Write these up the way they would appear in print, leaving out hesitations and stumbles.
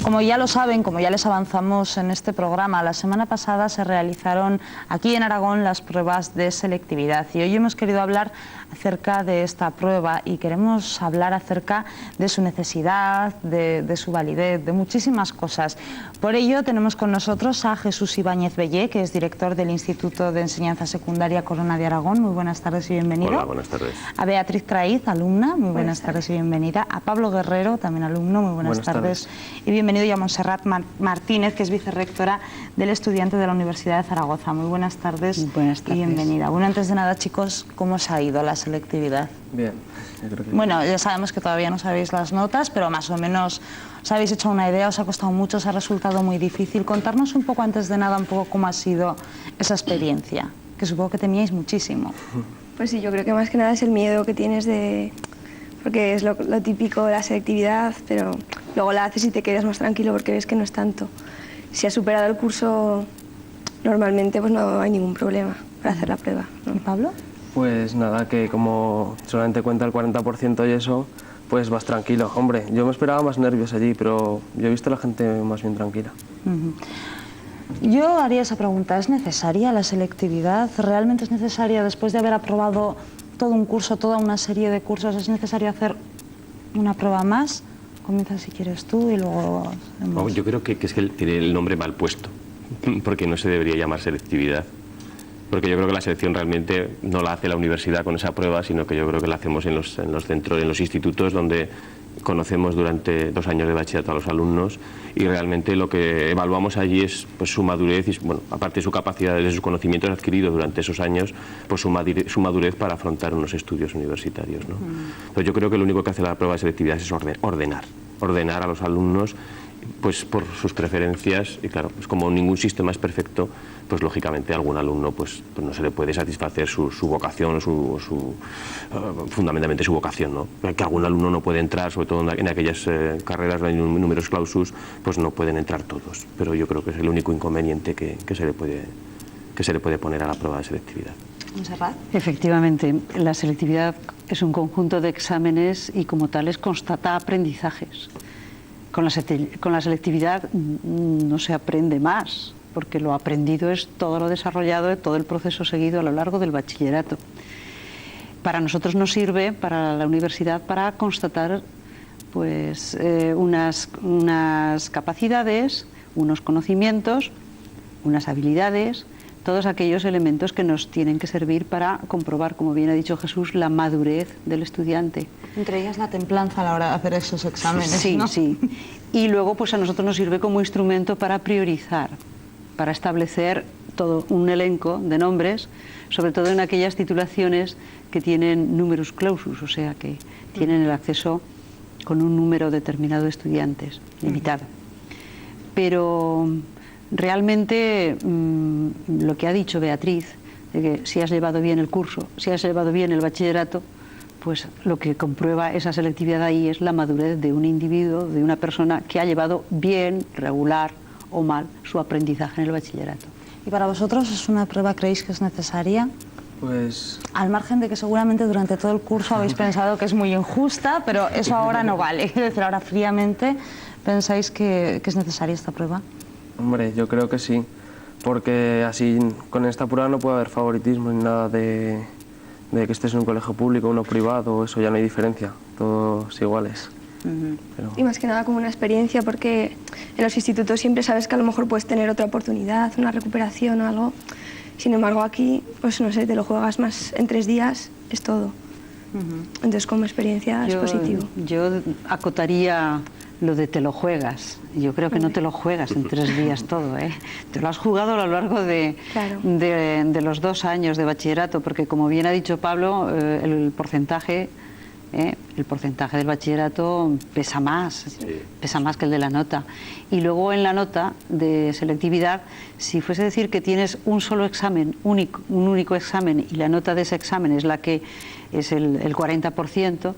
Como ya lo saben, como ya les avanzamos en este programa, la semana pasada se realizaron aquí en Aragón las pruebas de selectividad y hoy hemos querido hablar acerca de esta prueba y queremos hablar acerca de su necesidad, de su validez, de muchísimas cosas. Por ello tenemos con nosotros a Jesús Ibáñez Bellé, que es director del Instituto de Enseñanza Secundaria Corona de Aragón. Muy buenas tardes y bienvenido. Hola, buenas tardes. A Beatriz Traiz, alumna. Muy buenas tardes y bienvenida. A Pablo Guerrero, también alumno. Muy buenas tardes y bienvenido. Y a Montserrat Martínez, que es vicerrectora del Estudiante de la Universidad de Zaragoza. Muy buenas tardes, y bienvenida. Bueno, antes de nada, chicos, ¿cómo os ha ido la selectividad? Bien, yo creo que bueno, ya sabemos que todavía no sabéis las notas, pero más o menos os habéis hecho una idea, os ha costado mucho, os ha resultado muy difícil. Contarnos un poco, antes de nada, un poco cómo ha sido esa experiencia, que supongo que temíais muchísimo. Pues sí, yo creo que más que nada es el miedo que tienes de... porque es lo típico de la selectividad, pero luego la haces y te quedas más tranquilo porque ves que no es tanto. Si has superado el curso, normalmente pues no hay ningún problema para hacer la prueba, ¿no? ¿Y Pablo? Pues nada, que como solamente cuenta el 40% y eso, pues vas tranquilo. Hombre, yo me esperaba más nervios allí, pero yo he visto a la gente más bien tranquila. Yo haría esa pregunta, ¿es necesaria la selectividad? ¿Realmente es necesaria después de haber aprobado todo un curso, toda una serie de cursos? ¿Es necesario hacer una prueba más? Comienza si quieres tú y luego... No, yo creo que es que tiene el nombre mal puesto, porque no se debería llamar selectividad. Porque yo creo que la selección realmente no la hace la universidad con esa prueba, sino que yo creo que la hacemos en los centros, en los institutos, donde conocemos durante 2 años de bachillerato a los alumnos y realmente lo que evaluamos allí es pues, su madurez y, bueno, aparte de su capacidad, de sus conocimientos adquiridos durante esos años, pues su madurez para afrontar unos estudios universitarios, ¿no? Entonces yo creo que lo único que hace la prueba de selectividad es ordenar a los alumnos pues por sus preferencias y claro, pues como ningún sistema es perfecto, pues lógicamente a algún alumno pues no se le puede satisfacer su vocación o fundamentalmente su vocación, ¿no? Que algún alumno no puede entrar, sobre todo en aquellas carreras de numerus clausus, pues no pueden entrar todos, pero yo creo que es el único inconveniente que se le puede poner a la prueba de selectividad. Efectivamente, la selectividad es un conjunto de exámenes y como tales constata aprendizajes. Con la selectividad no se aprende más, porque lo aprendido es todo lo desarrollado, todo el proceso seguido a lo largo del bachillerato. Para nosotros nos sirve, para la universidad, para constatar pues, unas capacidades, unos conocimientos, unas habilidades, todos aquellos elementos que nos tienen que servir para comprobar, como bien ha dicho Jesús, la madurez del estudiante. Entre ellas la templanza a la hora de hacer esos exámenes, sí, ¿no? Sí. Y luego pues a nosotros nos sirve como instrumento para priorizar, para establecer todo un elenco de nombres, sobre todo en aquellas titulaciones que tienen numerus clausus, o sea que tienen el acceso con un número determinado de estudiantes, limitado. Pero realmente lo que ha dicho Beatriz, de que si has llevado bien el curso, si has llevado bien el bachillerato, pues lo que comprueba esa selectividad ahí es la madurez de un individuo, de una persona que ha llevado bien, regular o mal su aprendizaje en el bachillerato. ¿Y para vosotros es una prueba, creéis que es necesaria? Pues... Al margen de que seguramente durante todo el curso habéis pensado que es muy injusta, pero eso ahora no vale. Es decir, ahora fríamente, ¿pensáis que es necesaria esta prueba? Hombre, yo creo que sí, porque así con esta prueba no puede haber favoritismo ni nada de que estés en un colegio público o uno privado, eso ya no hay diferencia, todos iguales. Pero... Y más que nada como una experiencia, porque en los institutos siempre sabes que a lo mejor puedes tener otra oportunidad, una recuperación o algo. Sin embargo aquí, pues no sé, te lo juegas más en 3 días, es todo. Entonces como experiencia es positivo. Yo acotaría lo de te lo juegas. Yo creo que no te lo juegas en 3 días todo, ¿eh? Te lo has jugado a lo largo de los 2 años de bachillerato, porque como bien ha dicho Pablo, el porcentaje del bachillerato pesa más que el de la nota. Y luego en la nota de selectividad, si fuese a decir que tienes un solo examen, un único examen, y la nota de ese examen es la que es el 40%,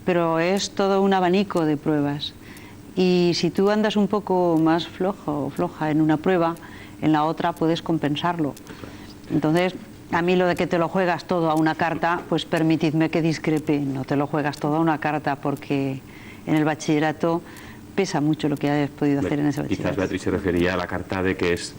pero es todo un abanico de pruebas. Y si tú andas un poco más flojo o floja en una prueba, en la otra puedes compensarlo. Entonces, a mí lo de que te lo juegas todo a una carta, pues permitidme que discrepe, no te lo juegas todo a una carta, porque en el bachillerato pesa mucho lo que hayas podido hacer en ese bachillerato. Quizás Beatriz se refería a la carta de que es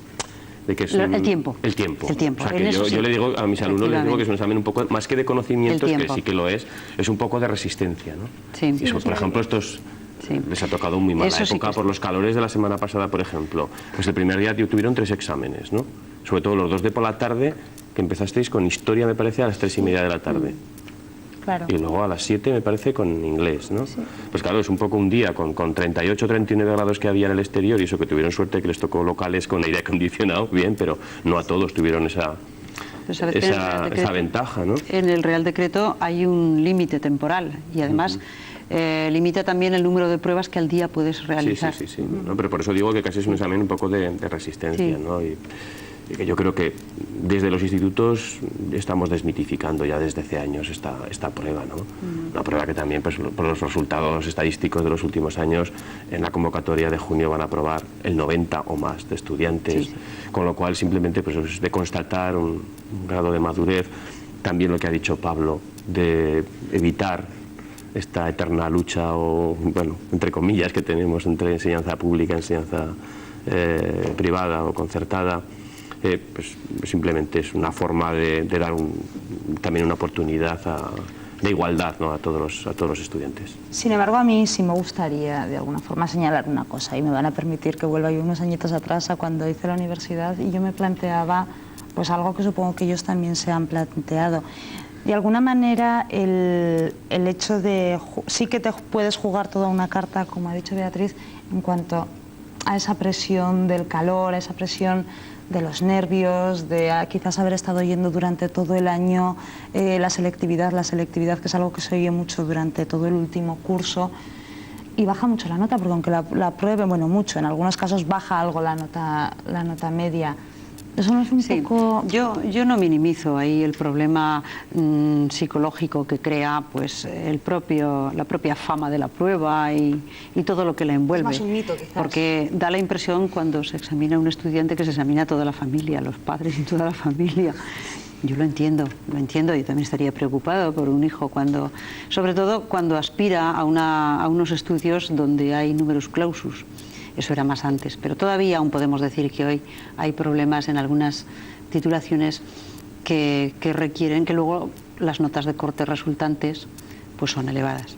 el tiempo. El tiempo. El tiempo. O sea, que yo le digo a mis alumnos, les digo que es un examen un poco, más que de conocimientos, que sí que lo es un poco de resistencia, ¿no? Sí. Y eso, por ejemplo, estos... Sí. Les ha tocado muy mala Eso sí época que por los calores de la semana pasada, por ejemplo. Pues el primer día tuvieron 3 exámenes, ¿no? Sobre todo los 2 de por la tarde, que empezasteis con historia, me parece, a las 3:30 de la tarde. Claro. Y luego a las 7, me parece, con inglés, ¿no? Sí. Pues claro, es un poco un día con 38, 39 grados que había en el exterior, y eso que tuvieron suerte que les tocó locales con aire acondicionado, bien, pero no a todos tuvieron esa ventaja, ¿no? En el Real Decreto hay un límite temporal y además limita también el número de pruebas que al día puedes realizar. Sí. No, pero por eso digo que casi es un examen un poco de resistencia, Sí. ¿no? Y que yo creo que desde los institutos estamos desmitificando ya desde hace años esta prueba, ¿no? Una prueba que también, pues, por los resultados estadísticos de los últimos años, en la convocatoria de junio van a aprobar el 90 o más de estudiantes, Sí. con lo cual simplemente pues, es de constatar un grado de madurez. También lo que ha dicho Pablo, de evitar esta eterna lucha, o, bueno, entre comillas, que tenemos entre enseñanza pública, enseñanza privada o concertada. Pues simplemente es una forma de dar también una oportunidad de igualdad, ¿no? a todos los estudiantes. Sin embargo, a mí sí me gustaría de alguna forma señalar una cosa, y me van a permitir que vuelva yo unos añitos atrás a cuando hice la universidad y yo me planteaba pues algo que supongo que ellos también se han planteado. De alguna manera el hecho de... Sí que te puedes jugar toda una carta, como ha dicho Beatriz, en cuanto a esa presión del calor, a esa presión de los nervios, de quizás haber estado yendo durante todo el año la selectividad, que es algo que se oye mucho durante todo el último curso, y baja mucho la nota, porque aunque la pruebe, bueno, mucho, en algunos casos baja algo la nota media. Eso no es un poco... Yo no minimizo ahí el problema psicológico que crea pues la propia fama de la prueba y todo lo que la envuelve. Es más un mito, quizás. Porque da la impresión cuando se examina a un estudiante que se examina a toda la familia, los padres y toda la familia. Yo lo entiendo, yo también estaría preocupado por un hijo sobre todo cuando aspira a unos estudios donde hay numerus clausus. Eso era más antes, pero todavía aún podemos decir que hoy hay problemas en algunas titulaciones que requieren que luego las notas de corte resultantes pues son elevadas.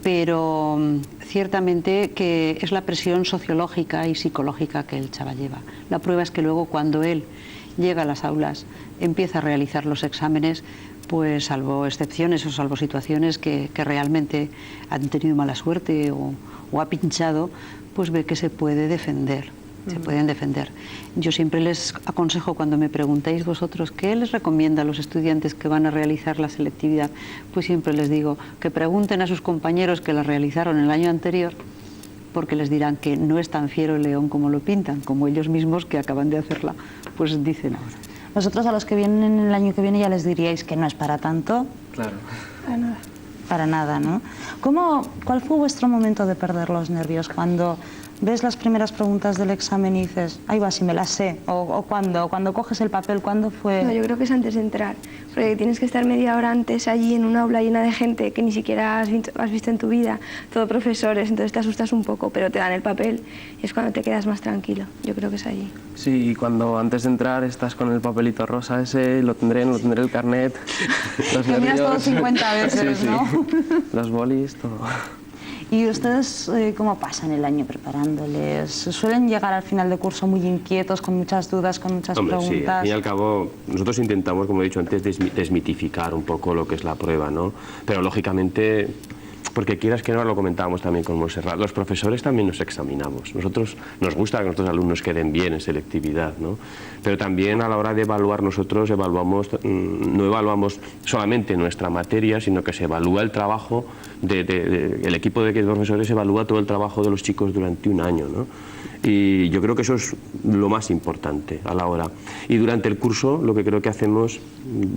Pero ciertamente que es la presión sociológica y psicológica que el chaval lleva. La prueba es que luego cuando él llega a las aulas, empieza a realizar los exámenes, pues salvo excepciones o salvo situaciones que realmente han tenido mala suerte o ha pinchado, pues ve que se puede defender, se pueden defender. Yo siempre les aconsejo, cuando me preguntáis vosotros qué les recomienda a los estudiantes que van a realizar la selectividad, pues siempre les digo que pregunten a sus compañeros que la realizaron el año anterior, porque les dirán que no es tan fiero el león como lo pintan, como ellos mismos que acaban de hacerla, pues dicen ahora. Vosotros a los que vienen el año que viene ya les diríais que no es para tanto. Claro. Para nada. Para nada, ¿no? ¿Cuál fue vuestro momento de perder los nervios? Cuando ves las primeras preguntas del examen y dices, ahí va, si me las sé, o cuando coges el papel, ¿cuándo fue? No, yo creo que es antes de entrar, porque tienes que estar media hora antes allí en una aula llena de gente que ni siquiera has visto en tu vida, todo profesores, entonces te asustas un poco, pero te dan el papel y es cuando te quedas más tranquilo. Yo creo que es allí. Sí, y cuando antes de entrar estás con el papelito rosa ese, lo tendré el carnet, los Lo miras todo nervios. 50 veces, Sí, sí. ¿no? Los bolis, todo. ¿Y ustedes cómo pasan el año preparándoles? ¿Suelen llegar al final de curso muy inquietos, con muchas dudas, con muchas Hombre, sí, preguntas? al fin y al cabo, nosotros intentamos, como he dicho antes, desmitificar un poco lo que es la prueba, ¿no? Pero lógicamente, porque quieras que no, lo comentábamos también con Montserrat, los profesores también nos examinamos. Nosotros nos gusta que nuestros alumnos queden bien en selectividad, ¿no? Pero también a la hora de evaluar, nosotros no evaluamos solamente nuestra materia, sino que se evalúa el trabajo el equipo de profesores evalúa todo el trabajo de los chicos durante un año, ¿no? Y yo creo que eso es lo más importante a la hora. Y durante el curso lo que creo que hacemos,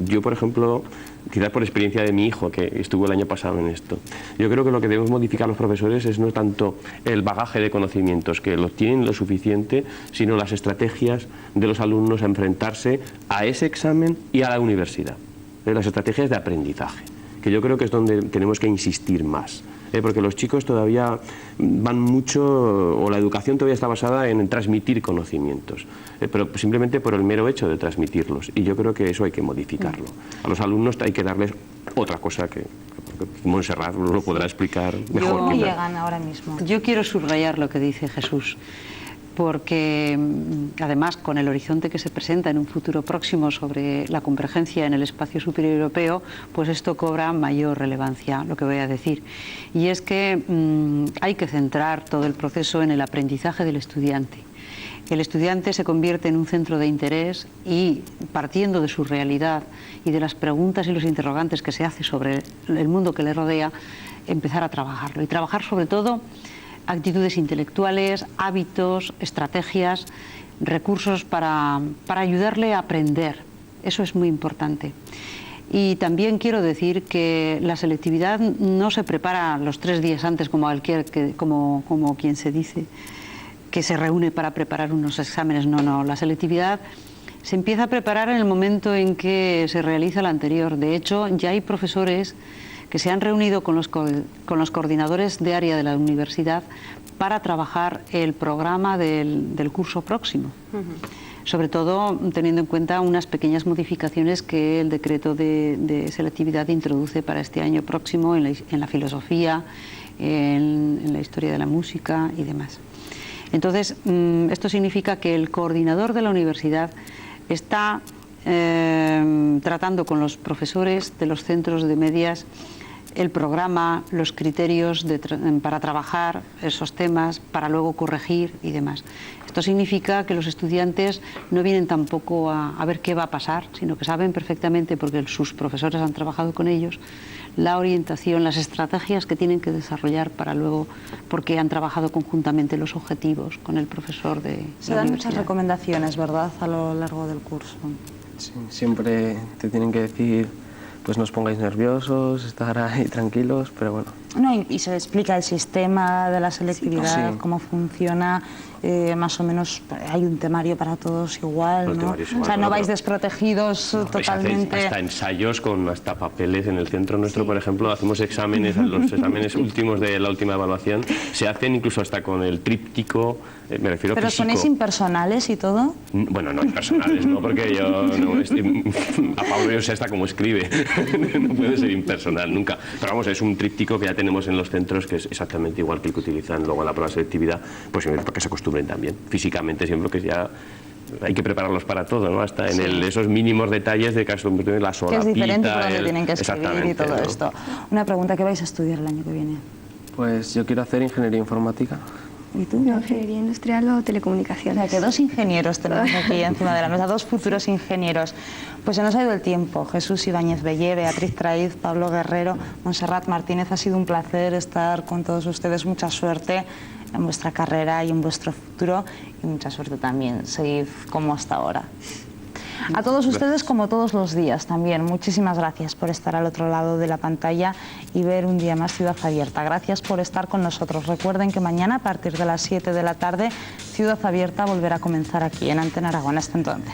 yo por ejemplo, quizás por experiencia de mi hijo que estuvo el año pasado en esto, yo creo que lo que debemos modificar los profesores es no tanto el bagaje de conocimientos, que los tienen lo suficiente, sino las estrategias de los alumnos a enfrentarse a ese examen y a la universidad. Las estrategias de aprendizaje, que yo creo que es donde tenemos que insistir más. Porque los chicos todavía van mucho, o la educación todavía está basada en transmitir conocimientos, pero simplemente por el mero hecho de transmitirlos, y yo creo que eso hay que modificarlo. A los alumnos hay que darles otra cosa que Montserrat lo podrá explicar mejor. ¿Cómo llegan ahora mismo? Yo quiero subrayar lo que dice Jesús, porque además con el horizonte que se presenta en un futuro próximo sobre la convergencia en el espacio superior europeo, pues esto cobra mayor relevancia, lo que voy a decir. Y es que hay que centrar todo el proceso en el aprendizaje del estudiante. El estudiante se convierte en un centro de interés y, partiendo de su realidad y de las preguntas y los interrogantes que se hace sobre el mundo que le rodea, empezar a trabajarlo. Y trabajar sobre todo actitudes intelectuales, hábitos, estrategias, recursos para ayudarle a aprender. Eso es muy importante. Y también quiero decir que la selectividad no se prepara los 3 días antes como quien se dice, que se reúne para preparar unos exámenes. No, la selectividad se empieza a preparar en el momento en que se realiza la anterior. De hecho, ya hay profesores que se han reunido con los coordinadores de área de la universidad para trabajar el programa del curso próximo. Sobre todo teniendo en cuenta unas pequeñas modificaciones que el decreto de selectividad introduce para este año próximo en la filosofía, en la historia de la música y demás. Entonces, esto significa que el coordinador de la universidad está tratando con los profesores de los centros de medias el programa, los criterios para trabajar esos temas, para luego corregir y demás. Esto significa que los estudiantes no vienen tampoco a ver qué va a pasar, sino que saben perfectamente, porque sus profesores han trabajado con ellos, la orientación, las estrategias que tienen que desarrollar para luego, porque han trabajado conjuntamente los objetivos con el profesor de Se dan muchas recomendaciones, ¿verdad?, a lo largo del curso. Sí, siempre te tienen que decir, pues no os pongáis nerviosos, estar ahí tranquilos, pero bueno. No, y se explica el sistema de la selectividad, sí, cómo funciona, más o menos hay un temario para todos igual, ¿no? O sea, no vais desprotegidos totalmente. Hasta ensayos con hasta papeles en el centro nuestro, por ejemplo, hacemos exámenes, los exámenes últimos de la última evaluación, se hacen incluso hasta con el tríptico, me refiero ¿Pero físico. sonéis impersonales y todo? Bueno, no impersonales, ¿no? Porque yo, a Pablo yo sé hasta cómo escribe, no puede ser impersonal nunca. Pero vamos, es un tríptico que ya tenemos en los centros, que es exactamente igual que el que utilizan luego en la prueba de selectividad, pues para que se acostumbren también. Físicamente siempre que ya hay que prepararlos para todo, ¿no? Hasta en esos mínimos detalles de costumbre, la solapita. Que es diferente por donde tienen que escribir y todo, ¿no? Esto. Una pregunta, ¿qué vais a estudiar el año que viene? Pues yo quiero hacer ingeniería informática. ¿Y tú? Yo, ingeniería industrial o telecomunicaciones. O sea, que 2 ingenieros tenemos aquí encima de la mesa, 2 futuros ingenieros. Pues se nos ha ido el tiempo. Jesús Ibáñez Bellé, Beatriz Traiz, Pablo Guerrero, Montserrat Martínez, ha sido un placer estar con todos ustedes. Mucha suerte en vuestra carrera y en vuestro futuro, y mucha suerte también. Seguid como hasta ahora. A todos ustedes, como todos los días también, muchísimas gracias por estar al otro lado de la pantalla y ver un día más Ciudad Abierta. Gracias por estar con nosotros. Recuerden que mañana, a partir de las 7 de la tarde, Ciudad Abierta volverá a comenzar aquí en Antena Aragón. Hasta entonces.